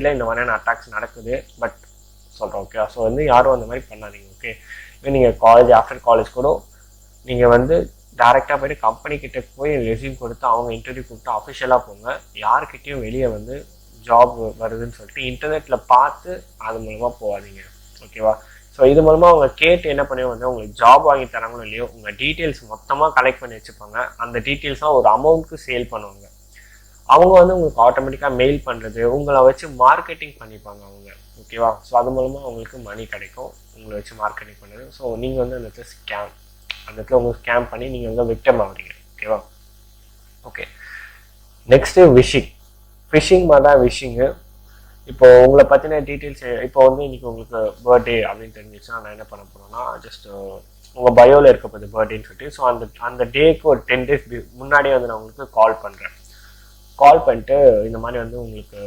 இல்லை இந்த மாதிரியான அட்டாக்ஸ் நடக்குது, பட் சொல்கிறேன் ஓகே. ஸோ வந்து யாரும் அந்த மாதிரி பண்ணாதீங்க ஓகே. இப்போ நீங்கள் காலேஜ் ஆஃப்டர் காலேஜ் கூட நீங்கள் வந்து டேரெக்டாக போய்ட்டு கம்பெனிக்கிட்ட போய் ரெஸ்யூம் கொடுத்து அவங்க இன்டர்வியூ கொடுத்து அஃபிஷியலாக போங்க. யாருக்கிட்டையும் வெளியே வந்து ஜாப் வருதுன்னு சொல்லிட்டு இன்டர்நெட்டில் பார்த்து அது மூலமாக போகாதீங்க ஓகேவா. ஸோ இது மூலமாக அவங்க கேட்டு என்ன பண்ணுவாங்க, உங்களுக்கு ஜாப் வாங்கி தராங்களோ இல்லையோ உங்கள் டீட்டெயில்ஸ் மொத்தமாக கலெக்ட் பண்ணி வச்சுப்பாங்க. அந்த டீட்டெயில்ஸ்லாம் ஒரு அமௌண்ட்டுக்கு சேல் பண்ணுவாங்க. அவங்க வந்து உங்களுக்கு ஆட்டோமேட்டிக்காக மெயில் பண்ணுறது, உங்களை வச்சு மார்க்கெட்டிங் பண்ணிப்பாங்க அவங்க ஓகேவா. ஸோ அது மூலமாக அவங்களுக்கு மணி கிடைக்கும், உங்களை வச்சு மார்க்கெட்டிங் பண்ணுறது. ஸோ நீங்கள் வந்து அந்த இடத்துல ஸ்கேம், அந்த இடத்துல உங்களுக்கு ஸ்கேம் பண்ணி நீங்கள் வந்து விக்டம் ஆகுறீங்க ஓகேவா. ஓகே, நெக்ஸ்ட்டு ஃபிஷிங் மாதிரி தான் விஷிங்கு. இப்போ உங்களை பற்றின டீட்டெயில்ஸ் இப்போ வந்து இன்றைக்கி உங்களுக்கு பர்த்டே அப்படின்னு தெரிஞ்சிச்சுன்னா நான் என்ன பண்ண போகிறேன்னா, ஜஸ்ட் உங்கள் பயோவில் இருக்க போகுது பர்த்டேன்னு சொல்லிட்டு, ஸோ அந்த டேக்கு ஒரு 10 days முன்னாடியே வந்து நான் உங்களுக்கு கால் பண்ணிட்டு இந்த மாதிரி வந்து உங்களுக்கு